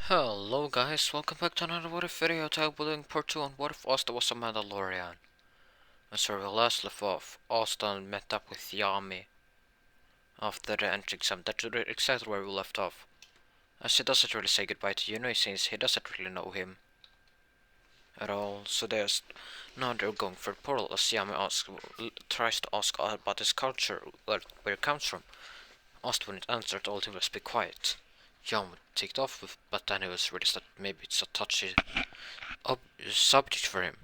Hello guys, welcome back to another What If video. Today we're doing part 2 on What If Asta was a Mandalorian. And so we last left off, Asta met up with Yami after the entry exam. That's exactly where we left off. As he doesn't really say goodbye to Yuno since he doesn't really know him at all. So now they're going for the portal as Yami tries to ask about his culture, where it comes from. Asta wouldn't answer, told him to be quiet. Yami ticked off, but then he was realized that maybe it's a touchy subject for him.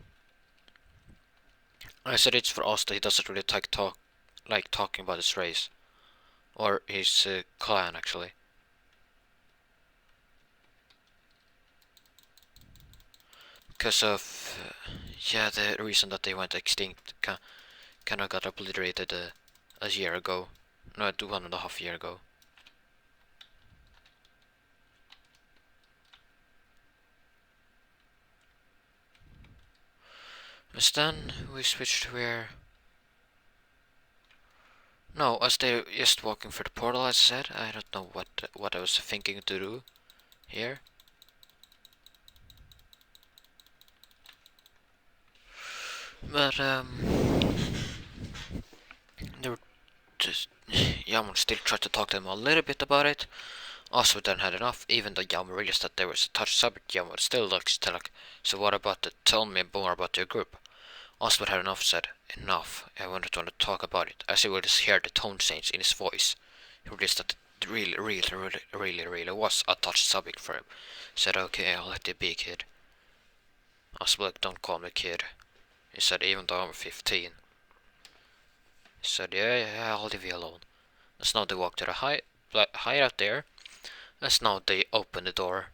I said it's for Asta. He doesn't really like talking about his race or his clan actually, because of the reason that they went extinct. Kind of got obliterated a year ago, no, 1.5 years ago. As then we switched to where. No, as they're just walking through the portal, as I said, I don't know what I was thinking to do here. But they were just Yaman still tried to talk to them a little bit about it. Also then had enough, even though Yaman realized that there was a touch subject. Yaman still like, so what about the tell me more about your group? Oswald had enough, said, enough. I wanted to talk about it, as he would hear the tone change in his voice. He realized that it really was a touchy subject for him. He said, okay, I'll let it be, kid. Oswald, don't call me kid. He said, even though I'm 15. He said, yeah, I'll leave you alone. As now they walked to the hideout there. As now they opened the door.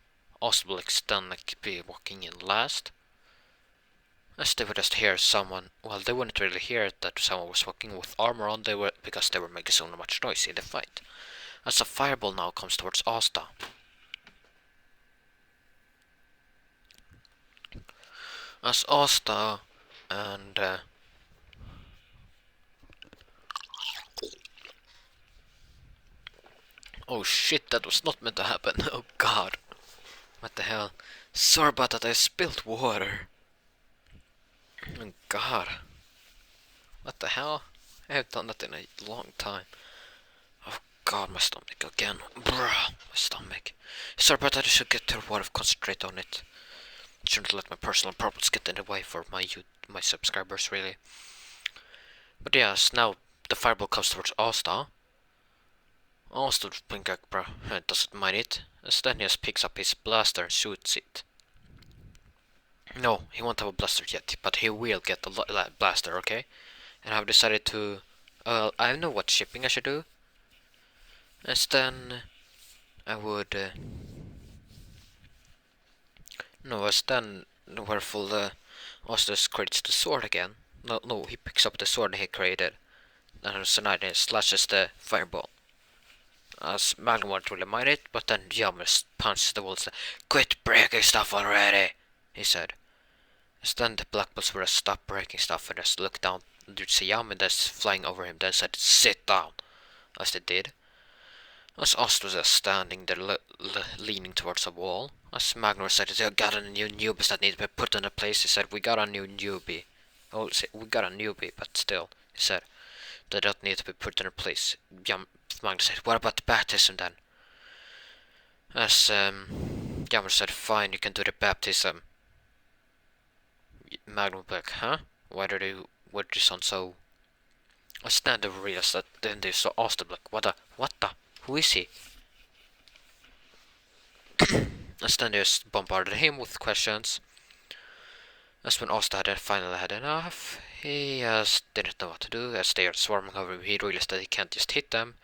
Oswald then be walking in last. As they would just hear someone, well, they wouldn't really hear that someone was walking with armor on, because they were making so much noise in the fight. As a fireball now comes towards Asta. As Asta and oh shit, that was not meant to happen. Oh god. What the hell? Sorry about that, I spilled water. Oh god. What the hell? I have done that in a long time. Oh god, my stomach again. Bruh, my stomach. Sorry about that, I should get to the water, concentrate on it. Shouldn't let my personal problems get in the way for my subscribers, really. But yes, now the fireball comes towards Asta. Asta blink like, bro, doesn't mind it. As then he just picks up his blaster and shoots it. No, he won't have a blaster yet, but he will get a blaster, okay? And I've decided to. I know what shipping I should do. As then I would. No, as then wherefore Oster's creates the sword again. No, he picks up the sword he created. And so now he slashes the fireball. As Magnum won't really mind it, but then Yammer punches the wall and said, "Quit breaking stuff already," he said. As then the Black Bolts were to stop breaking stuff and just looked down. You'd see Yammer that's flying over him, then said, "Sit down," as they did. As Ost was standing there leaning towards a wall, as Magnus said, "I got a new newbie that needs to be put into place," he said, "We got a new newbie." Oh, we got a newbie, but still, he said, "they don't need to be put in place." Magnus said, "What about the baptism then?" As Yammer said, "Fine, you can do the baptism." Magnus was like, "Huh? Why did you sound so?" As then they realized that then they saw Austin like, what the? Who is he? As then they just bombarded him with questions. As when Asta finally had enough, he just didn't know what to do. As they are swarming over him, he realized that he can't just hit them.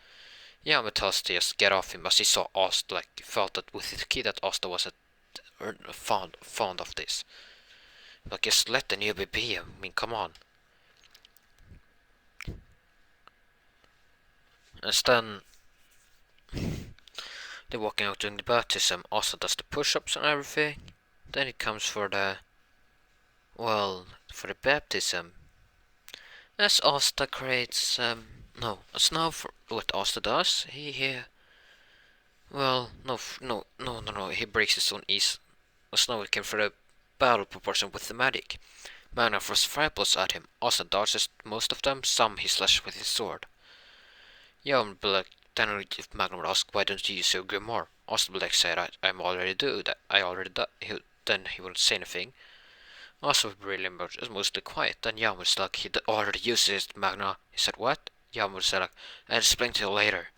Yama tells to just get off him, as he saw Asta, like, felt that with his key that Asta was fond of this. Like, just let the newbie be, I mean, come on. As then they're walking out during the baptism, Asta does the push-ups and everything. Then it comes for the baptism. As Asta creates, no, as now for what Asta does, he Well, no, no. He breaks his own ease. Snow came for the battle proportion with the magic. Magna throws fireballs at him. Austin dodges most of them. Some he slashes with his sword. Jan Black then if Magna would ask, why don't you use your grimoire? Austin Black said, I'm already do that. I already do. Then he wouldn't say anything. Also, really mostly quiet. Then Jan was like, he already uses it, Magna. He said, what? Jan would say like, I'll explain to you later.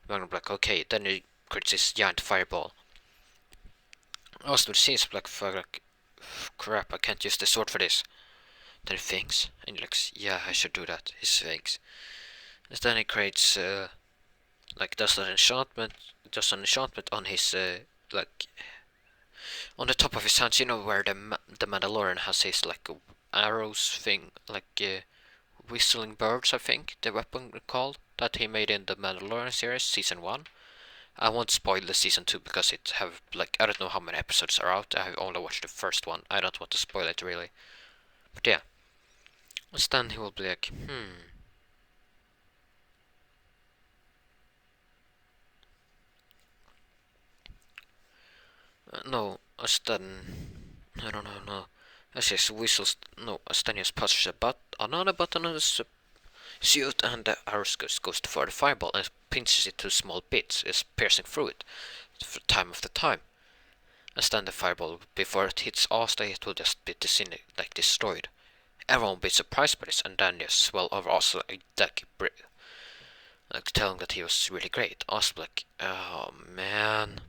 Magna Black, okay. Then he creates this giant fireball. Austin seems like, crap, I can't use the sword for this. Then he thinks, and he like, yeah, I should do that. He thinks. And then he creates, does an enchantment on his, like, on the top of his hands, you know, where the Mandalorian has his, like, arrows thing, like, whistling birds, I think, the weapon called, that he made in the Mandalorian series, season 1. I won't spoil the season 2 because it have, like, I don't know how many episodes are out, I have only watched the first one, I don't want to spoil it really. But yeah. And then he will be like, no, then, I don't know, no. As he whistles, no, Astanius pushes another button on his suit, and the arrow goes for the fireball and pinches it to small bits, is piercing through it, time after time. And then the fireball, before it hits Asta, it will just be destroyed. Everyone will be surprised by this, and then just swell over Asta like telling that he was really great. Asta like, oh man.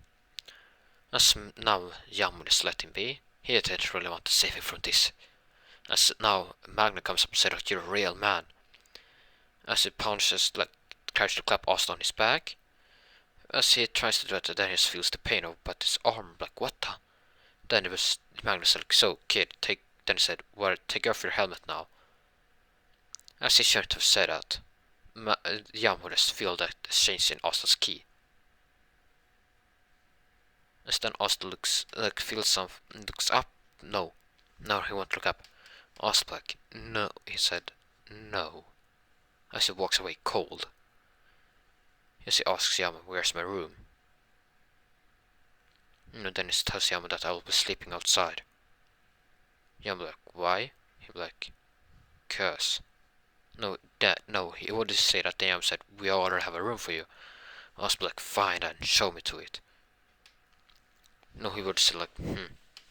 As now Jan would just let him be. He didn't really want to save him from this. As now Magna comes up and says that you're a real man. As he punches, like, tries to clap Asta on his back. As he tries to do it, then he feels the pain of but his arm, like, what the? Then it was Magnus like, so kid, then he said, well, take off your helmet now. As he shouldn't have said that, Jan would just feel that change in Asta's key. As then Asta looks up. No, he won't look up. Asta like, no, he said, no. As he walks away cold. As he asks Yama, where's my room? And then he tells Yama that I will be sleeping outside. Yama like, why? He like, cause. No, he wouldn't say that. Then Yama said, we already have a room for you. Asta like, fine then, show me to it. No, he would say like,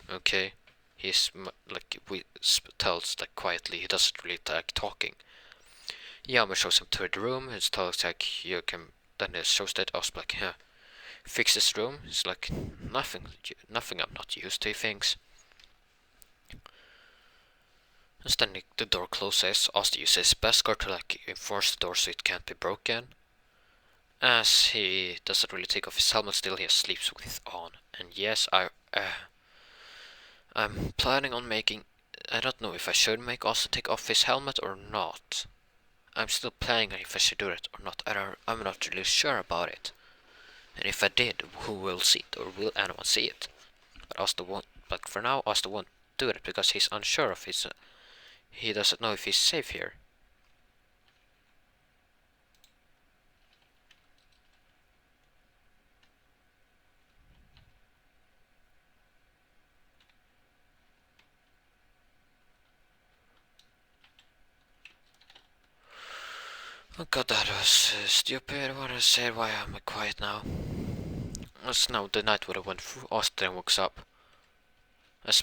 okay. He's like, we tells like quietly, he doesn't really like talking. Yama shows him to the room, and tells like, you can, then he shows that Asta like, yeah. Fix this room. It's like nothing I'm not used to, he thinks. And then the door closes. Asta uses his best guard to like enforce the door so it can't be broken. As he doesn't really take off his helmet, still he sleeps with it on. And yes, I'm planning on making. I don't know if I should make Asta take off his helmet or not. I'm still planning if I should do it or not. I'm not really sure about it. And if I did, who will see it, or will anyone see it? But Asta won't. But for now, Asta won't do it because he's unsure of his. He doesn't know if he's safe here. Oh god, that was stupid. What I said. Why am I quiet now? As now the night would have went through. Asta then wakes up. As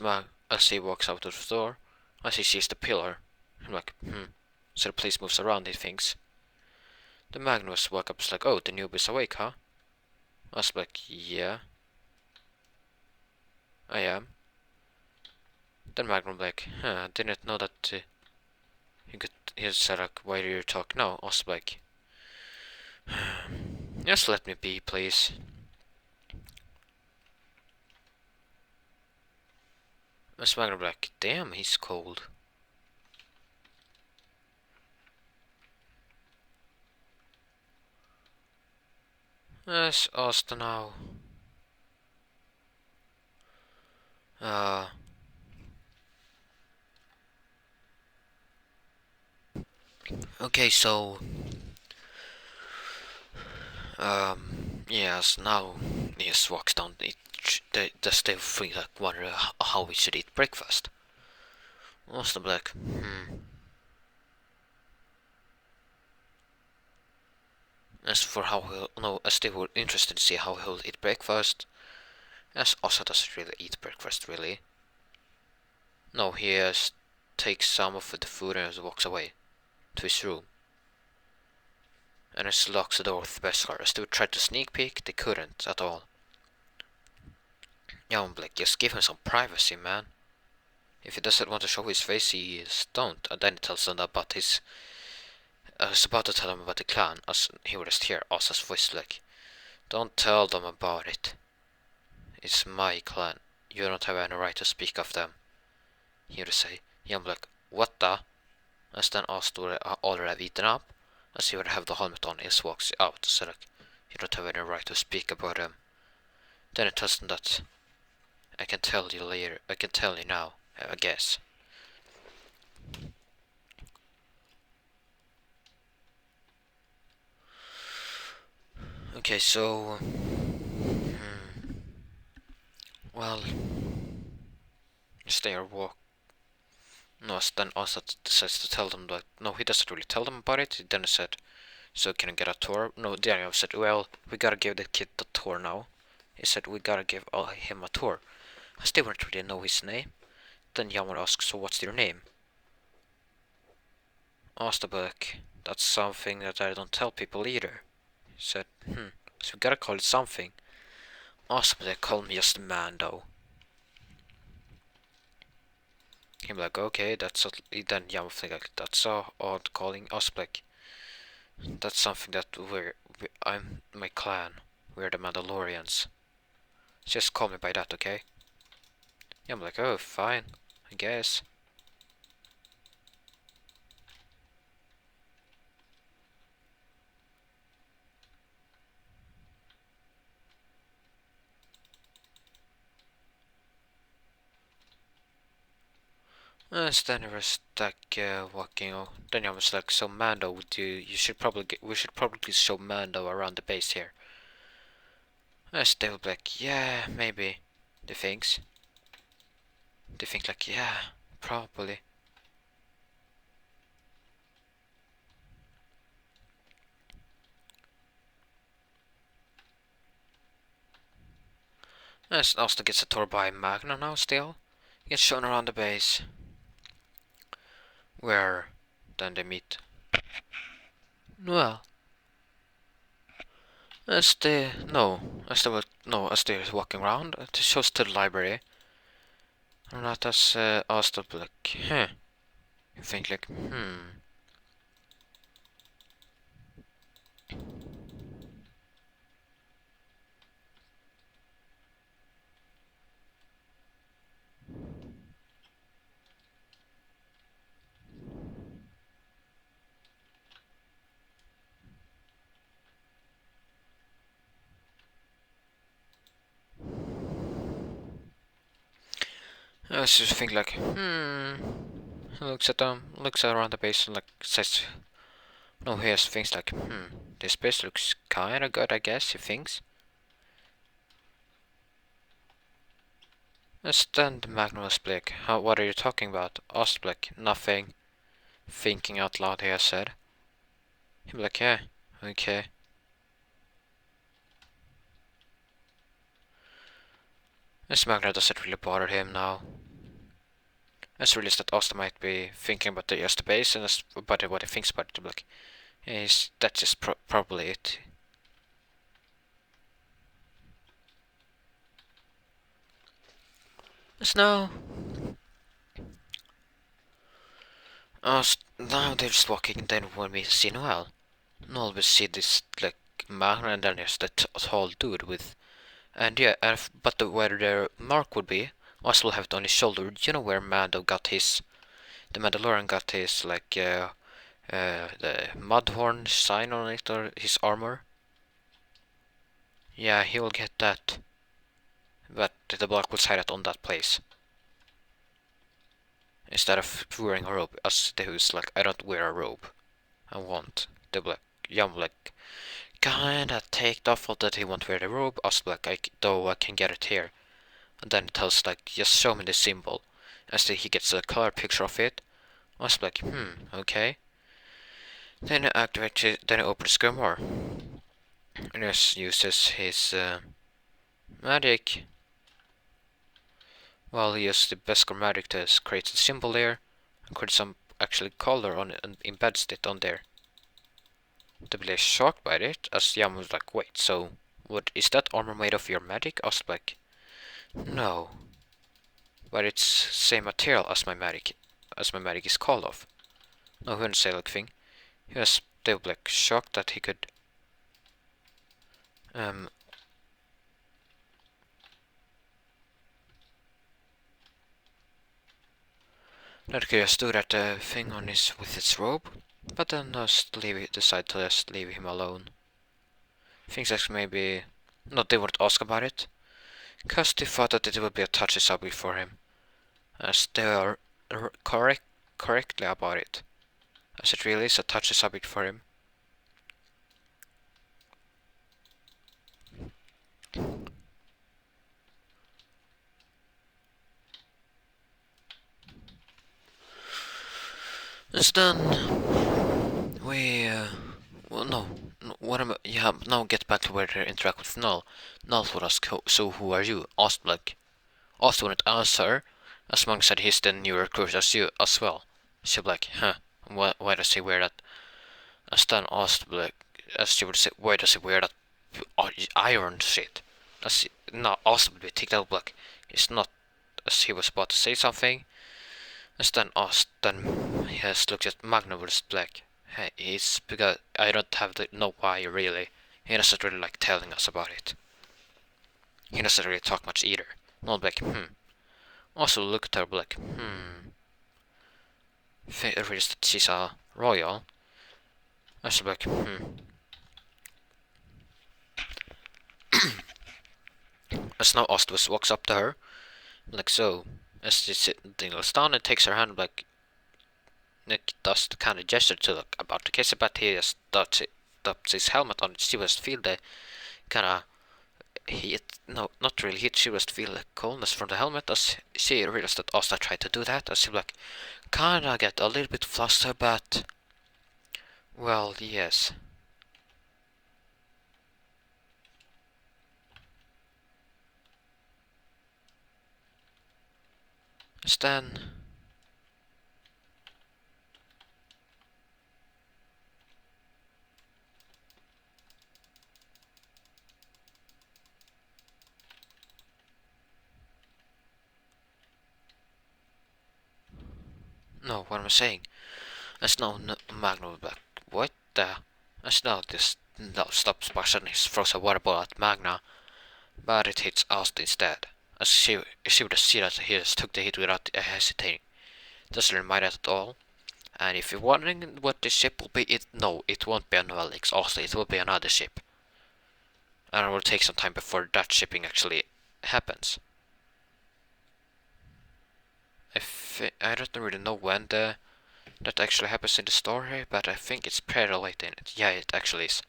he walks out of the door, as he sees the pillar, I'm like, So the place moves around, he thinks. The Magnus woke up, like, oh, the newbie's awake, huh? I was like, yeah, I am. Then Magnum like, I didn't know that he said like, why do you talk now? I was like, just let me be, please. As Magnum like, damn, he's cold. Yes, Asta now. Okay, so yes, now he just walks down. They still think like wonder how we should eat breakfast. What's the black? As for how he'll no, as they were interested to see how he'll eat breakfast. As Asa doesn't really eat breakfast really. No, he just takes some of the food and just walks away to his room. And just locks the door with the Beskar. As they tried to sneak peek, they couldn't at all. Yeah, I'm like, just give him some privacy, man. If he doesn't want to show his face, he don't. And then he tells them about his. I was about to tell them about the clan, as he would just hear Asa's voice like, don't tell them about it. It's my clan. You don't have any right to speak of them. He would say. Yeah, I'm like, what the? As then Asa would already have eaten up. As he would have the helmet on, he walks out. So like, you don't have any right to speak about them. Then it tells them that I can tell you later. I can tell you now, I guess. Okay, so... well... Stay or walk. No, then Asa decides to tell them that... No, he doesn't really tell them about it. He then said, so can I get a tour? No, Daniel said, well, we gotta give the kid the tour now. He said, we gotta give him a tour. I still don't really know his name. Then Yammer asks, so what's your name? Osterberg. That's something that I don't tell people either. He said, so we gotta call it something. Osterberg called me just Mando. He'd be like, okay, that's a, then Yammer think like, that's a odd calling Osterberg. That's something that I'm my clan. We're the Mandalorians. Just call me by that, okay? Yeah, I'm like, oh, fine, I guess. Then I was stuck walking. Then I was like, so Mando, you should probably we should probably show Mando around the base here. They were like, yeah, maybe. They think like, yeah, probably. Also gets a tour by Magna now still. Gets shown around the base. Where then they meet. Well, as they're walking around, it shows to the library. And that has asked up like, You think like, I just think like, looks at them, looks around the base and like says, no, here's things like, this base looks kinda good, I guess, he thinks. Then Magnus Blick, what are you talking about? Ostblick, nothing. Thinking out loud, he has said. He'd be like, yeah, okay. This Magna doesn't really bother him now. It's realized that Asta might be thinking about just the base and about what he thinks about it. Like, that's just probably it. So now they're just walking. Then when we see Noel, Noel will see this like Magna, and then there's the tall dude with, and yeah, but where their mark would be, Asta will have it on his shoulder. You know where Mando got his, the Mandalorian got his like the Mudhorn sign on it, or his armor. Yeah, he will get that. But the block will hide it on that place. Instead of wearing a robe, as the who's like, I don't wear a robe. I want the black. Yeah, I'm like, kinda take off that he won't wear the robe. I was like, though I can get it here. And then it tells like, just show me the symbol. As he gets a color picture of it. I was like, okay. Then I activate it, then I open the Skirmore. And just uses his magic. Well, he uses the best magic to create a symbol there. And create some actually color on it and embeds it on there. They were shocked by it, as Yam was like, wait, so what is that armor made of your magic? I was like, no. But it's same material as my magic is called of. No, he wouldn't say like thing. They were like shocked that he could that he just do that thing on his with his robe. But then decide to just leave him alone. Things that maybe they wouldn't ask about it. Cause they thought that it would be a touchy subject for him. As they are correctly about it. As it really is a touchy subject for him. It's then we well no what am I, yeah, now get back to where they interact with Null. Null would ask, so who are you? Asked wouldn't answer, as Monk said he's the new recruit as you as well. She'd be like, huh, why does he wear that? As then asked like, as she would say, why does he wear that iron shit? As not asked would be ticked out like, it's not, as he was about to say something. As then asked, then he has looked at Magna with black. Hey, it's because I don't have to know why really. He doesn't really like telling us about it. He doesn't really talk much either. Not like, Also look at her like, Realized that she's a royal. I was like, As now Ostvus walks up to her, like so. As she kneels down and takes her hand, like Nick does the kind of gesture to look about to kiss it, but he just stops his helmet on. She was feel the kind of heat, no, not really heat. She was feel the coldness from the helmet as she realized that Asta tried to do that. As she like kinda get a little bit flustered, but well, yes. Stan. No, what am I saying? As now Magno was like, what the? As now this stops by suddenly throws a water ball at Magna, but it hits Asta instead. As she would see that he just took the hit without hesitating. Doesn't remind us at all. And if you're wondering what the ship will be, it won't be a Novelix Asta, it will be another ship. And it will take some time before that shipping actually happens. I don't really know when that actually happens in the story, but I think it's pretty late in it. Yeah, it actually is.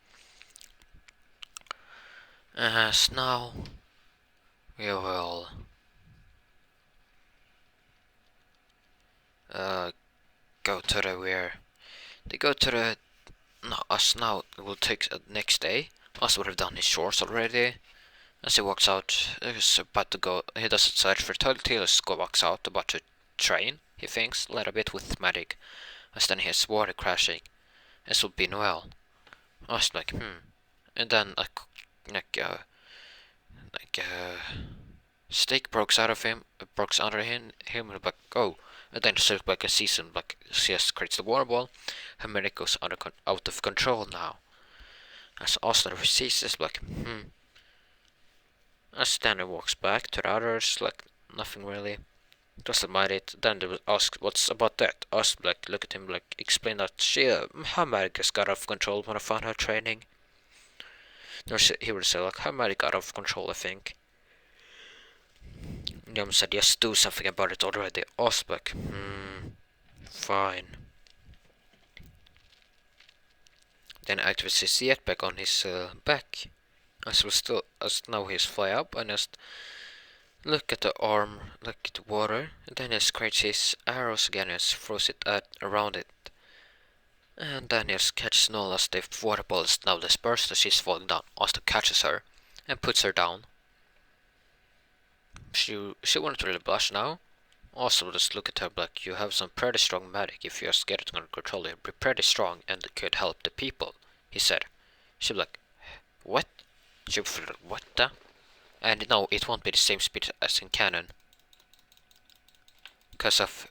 So now we will go to the where they go to the us now. It will take next day. Us would have done his chores already. As he walks out, he's about to go. He doesn't search for toilet. He just walks out, about to train. He thinks a little bit with magic. As then he hears water crashing. This will be Noel. I was like, and then stick breaks out of him, breaks under him, like, oh. And then the like a season, like, CS creates the water ball, and Merrick goes out of control now. As Austin sees this, like, As Stanley walks back to the others, like, nothing really. Doesn't mind it. Then they will ask, what's about that? Ask, like, look at him, like, explain that her magic got out of control when I found her training. He would say, like, her magic got out of control, I think. Yum said, yes, do something about it already. Osbeck, fine. then activates his jetpack on his back. As now he's fly up and just look at the arm, look at the water, and then he creates his arrows again and throws it around it. And then he catches Null as the water balls now dispersed as she's falling down. Asta catches her and puts her down. She won't really blush now. Also, just look at her like, you have some pretty strong magic. If you're scared it's gonna control you, be pretty strong and it could help the people, he said. She'll be like, what? She'll feel like, what the? And no, it won't be the same speed as in canon. Because of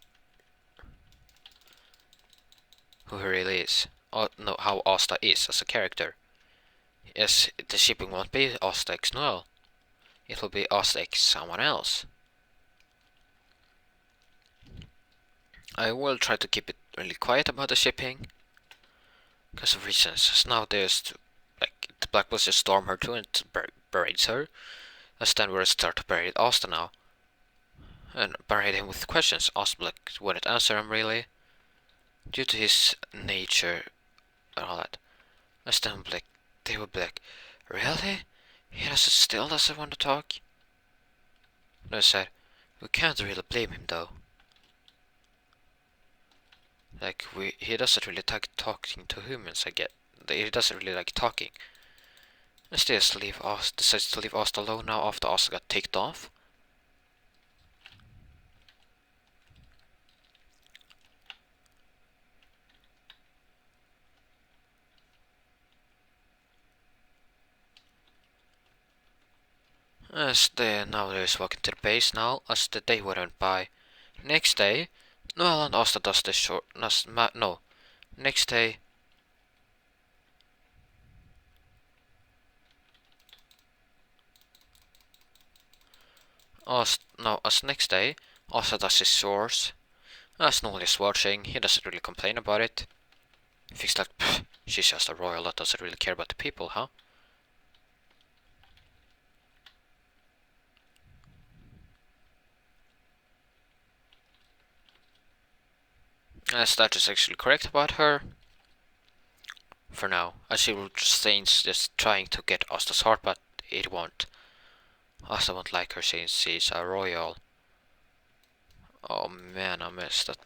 who he really is. No, how Asta is as a character. Yes, the shipping won't be Asta X Noel. It will be Asta X someone else. I will try to keep it really quiet about the shipping. Because of reasons. So now there's like the Black Bulls just storm her too and berates her. As then we'll start to berate Asta now. And berate him with questions. Asta like wouldn't answer him really. Due to his nature and all that. As then like they would be like, really? He still doesn't want to talk? And I said, we can't really blame him though. Like, he doesn't really like talking to humans, I get. He doesn't really like talking. Instead, decides to leave Asta alone now after Asta got ticked off. Now they're walking to the base now, as the day went by. Next day, Noel and Asta does the short. No. Next day. As next day, Asta does his chores. As Noel is watching, he doesn't really complain about it. He thinks like, she's just a royal that doesn't really care about the people, huh? As that is actually correct about her. For now, as she will just trying to get Asta's heart, but it won't. Asta won't like her since she's a royal. Oh man, I missed that.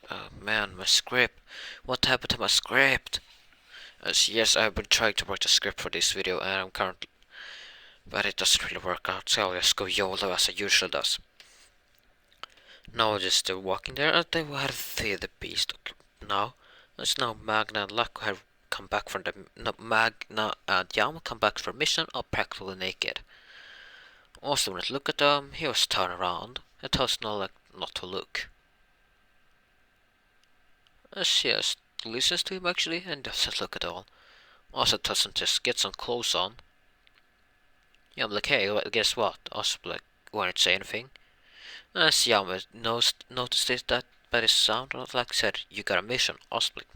Oh man, my script. What happened to my script? Yes, I've been trying to write a script for this video and I'm currently... But it doesn't really work out, so I'll just go YOLO as I usually does. Now just walking there and they were the beast. Now, it's now Magna and Luck have come back from the... No, Magna and Yam come back from mission are practically naked. Also, when I look at them, he was turned around and tells Nolak not to look. She just listens to him actually and doesn't look at all. Also tells him to just get some clothes on. Yeah, I'm like, hey, guess what? Also like, won't say anything. As Yama noticed that by the sound of like said, you got a mission. Also like,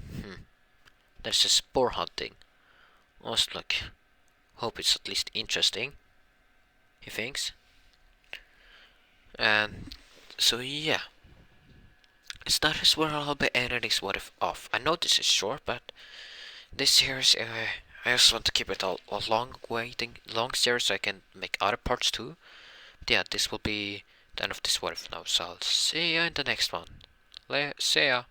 there's a spore hunting. Also like, hope it's at least interesting. He thinks. And so yeah. That is where I'll be ending this What If off. I know this is short, but this series, I just want to keep it a long series so I can make other parts too. But yeah, this will be the end of this What If now, so I'll see you in the next one. See ya.